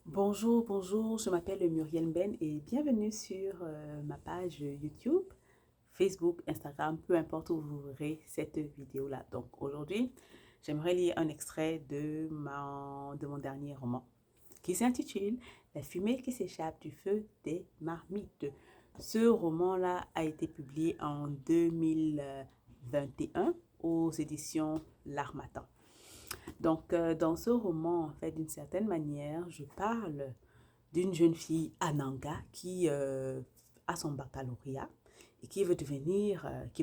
Bonjour, bonjour, je m'appelle Muriel Ben et bienvenue sur ma page YouTube, Facebook, Instagram, peu importe où vous verrez cette vidéo-là. Donc aujourd'hui, j'aimerais lire un extrait de mon dernier roman qui s'intitule La fumée qui s'échappe du feu des marmites. Ce roman-là a été publié en 2021 aux éditions L'Harmattan. Donc, dans ce roman, en fait, d'une certaine manière, je parle d'une jeune fille, Ananga, qui a son baccalauréat et qui veut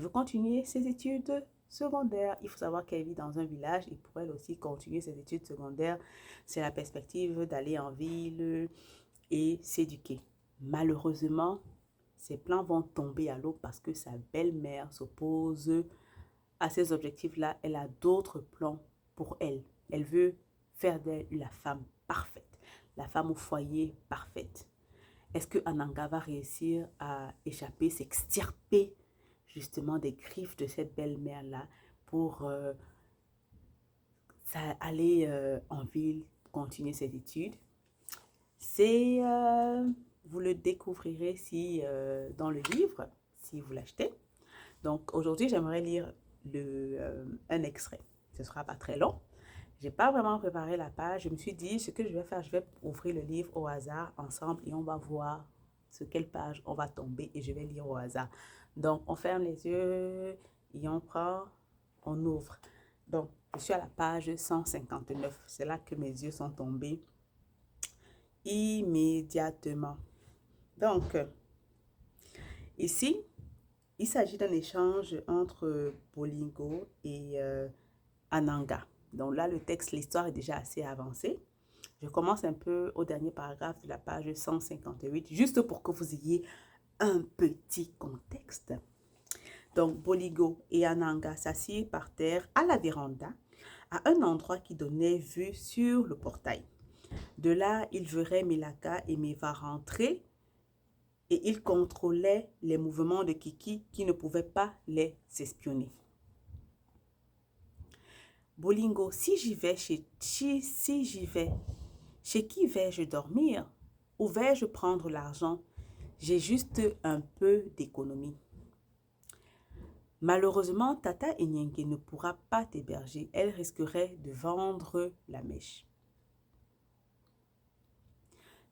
continuer ses études secondaires. Il faut savoir qu'elle vit dans un village et pour elle aussi continuer ses études secondaires, c'est la perspective d'aller en ville et s'éduquer. Malheureusement, ses plans vont tomber à l'eau parce que sa belle-mère s'oppose à ces objectifs-là. Elle a d'autres plans pour elle. Elle veut faire d'elle la femme parfaite, la femme au foyer parfaite. Est-ce que Ananga va réussir à échapper, s'extirper justement des griffes de cette belle-mère-là pour aller en ville, continuer ses études? C'est, vous le découvrirez si, dans le livre, si vous l'achetez. Donc aujourd'hui, j'aimerais lire un extrait. Ce ne sera pas très long. J'ai pas vraiment préparé la page. Je me suis dit, ce que je vais faire, je vais ouvrir le livre au hasard ensemble et on va voir sur quelle page on va tomber et je vais lire au hasard. Donc, on ferme les yeux et on ouvre. Donc, je suis à la page 159. C'est là que mes yeux sont tombés immédiatement. Donc, ici, il s'agit d'un échange entre Bolingo et Ananga. Donc là, le texte, l'histoire est déjà assez avancée. Je commence un peu au dernier paragraphe de la page 158, juste pour que vous ayez un petit contexte. Donc, Bolingo et Ananga s'assirent par terre à la véranda, à un endroit qui donnait vue sur le portail. De là, ils verraient Milaka et Meva rentrer et ils contrôlaient les mouvements de Kiki qui ne pouvaient pas les espionner. Bolingo, si j'y vais, chez qui vais-je dormir? Où vais-je prendre l'argent? J'ai juste un peu d'économie. Malheureusement, Tata Enyenge ne pourra pas t'héberger. Elle risquerait de vendre la mèche.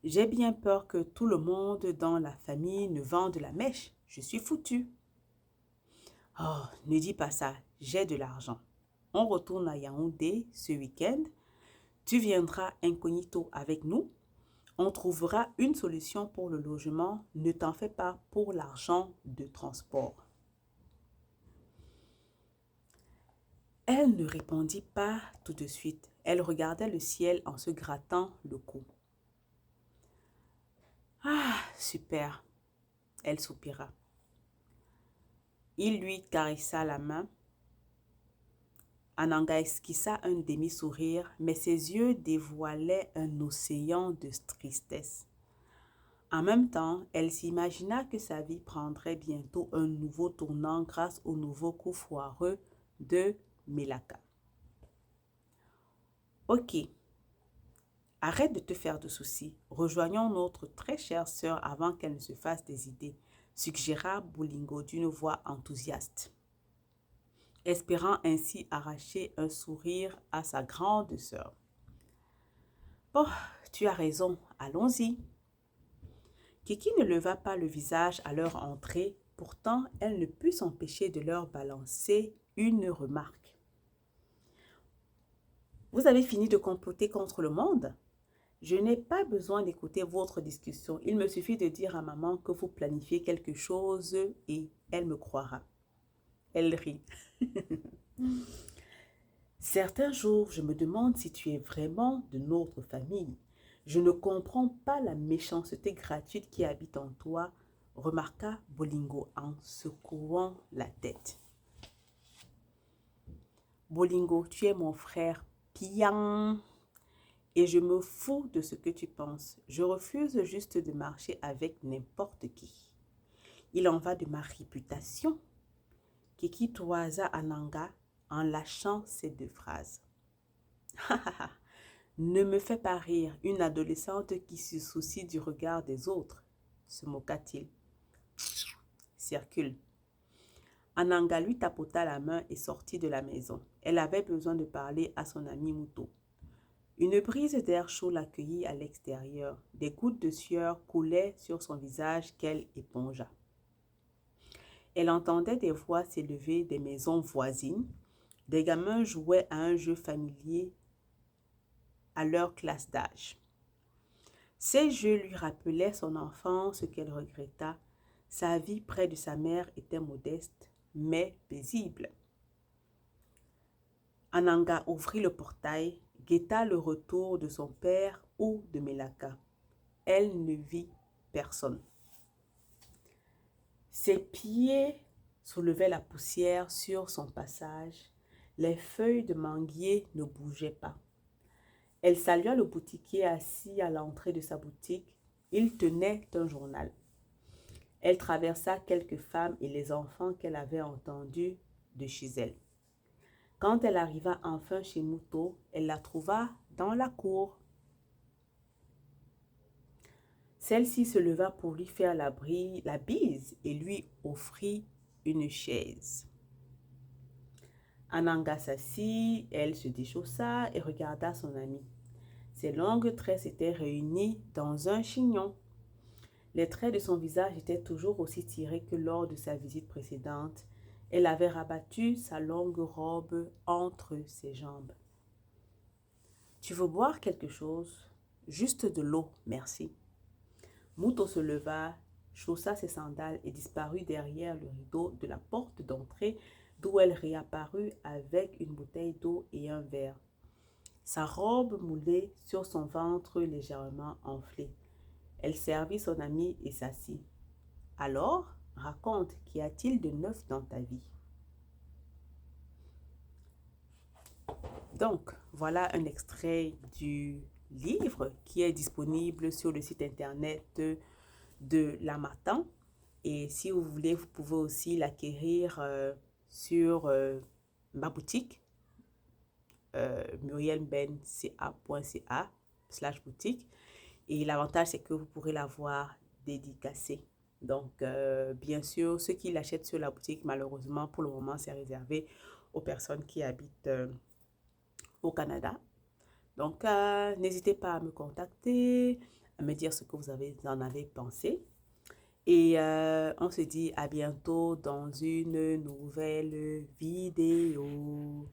J'ai bien peur que tout le monde dans la famille ne vende la mèche. Je suis foutue. Oh, ne dis pas ça, j'ai de l'argent. On retourne à Yaoundé ce week-end. Tu viendras incognito avec nous. On trouvera une solution pour le logement. Ne t'en fais pas pour l'argent de transport. Elle ne répondit pas tout de suite. Elle regardait le ciel en se grattant le cou. Ah, super. Elle soupira. Il lui caressa la main. Ananga esquissa un demi-sourire, mais ses yeux dévoilaient un océan de tristesse. En même temps, elle s'imagina que sa vie prendrait bientôt un nouveau tournant grâce au nouveau coup foireux de Milaka. Ok, arrête de te faire de soucis. Rejoignons notre très chère sœur avant qu'elle ne se fasse des idées, suggéra Bolingo d'une voix enthousiaste, espérant ainsi arracher un sourire à sa grande sœur. Bon, tu as raison, allons-y. Kiki ne leva pas le visage à leur entrée, pourtant elle ne put s'empêcher de leur balancer une remarque. Vous avez fini de comploter contre le monde? Je n'ai pas besoin d'écouter votre discussion. Il me suffit de dire à maman que vous planifiez quelque chose et elle me croira. Elle rit. Certains jours, je me demande si tu es vraiment de notre famille. Je ne comprends pas la méchanceté gratuite qui habite en toi, remarqua Bolingo en secouant la tête. Bolingo, tu es mon frère Pian et je me fous de ce que tu penses. Je refuse juste de marcher avec n'importe qui. Il en va de ma réputation. Kiki toisa Ananga en lâchant ces deux phrases. Ne me fais pas rire, une adolescente qui se soucie du regard des autres, se moqua-t-il. Circule. Ananga lui tapota la main et sortit de la maison. Elle avait besoin de parler à son ami Muto. Une brise d'air chaud l'accueillit à l'extérieur. Des gouttes de sueur coulaient sur son visage qu'elle épongea. Elle entendait des voix s'élever des maisons voisines. Des gamins jouaient à un jeu familier à leur classe d'âge. Ces jeux lui rappelaient son enfance qu'elle regretta. Sa vie près de sa mère était modeste, mais paisible. Ananga ouvrit le portail, guetta le retour de son père ou de Melaka. Elle ne vit personne. Ses pieds soulevaient la poussière sur son passage. Les feuilles de manguier ne bougeaient pas. Elle salua le boutiquier assis à l'entrée de sa boutique. Il tenait un journal. Elle traversa quelques femmes et les enfants qu'elle avait entendus de chez elle. Quand elle arriva enfin chez Muto, elle la trouva dans la cour. Celle-ci se leva pour lui faire la bise et lui offrit une chaise. Ananga s'assit, elle se déchaussa et regarda son amie. Ses longues tresses étaient réunies dans un chignon. Les traits de son visage étaient toujours aussi tirés que lors de sa visite précédente. Elle avait rabattu sa longue robe entre ses jambes. « Tu veux boire quelque chose? Juste de l'eau, merci. » Muto se leva, chaussa ses sandales et disparut derrière le rideau de la porte d'entrée d'où elle réapparut avec une bouteille d'eau et un verre. Sa robe moulée sur son ventre légèrement enflé. Elle servit son amie et s'assit. « Alors, raconte, qu'y a-t-il de neuf dans ta vie? » Donc, voilà un extrait du livre qui est disponible sur le site internet de l'Harmattan. Et si vous voulez, vous pouvez aussi l'acquérir sur ma boutique, murielbenca.ca/boutique. Et l'avantage, c'est que vous pourrez l'avoir dédicacée. Donc, bien sûr, ceux qui l'achètent sur la boutique, malheureusement, pour le moment, c'est réservé aux personnes qui habitent au Canada. Donc, n'hésitez pas à me contacter, à me dire ce que vous en avez pensé. Et on se dit à bientôt dans une nouvelle vidéo.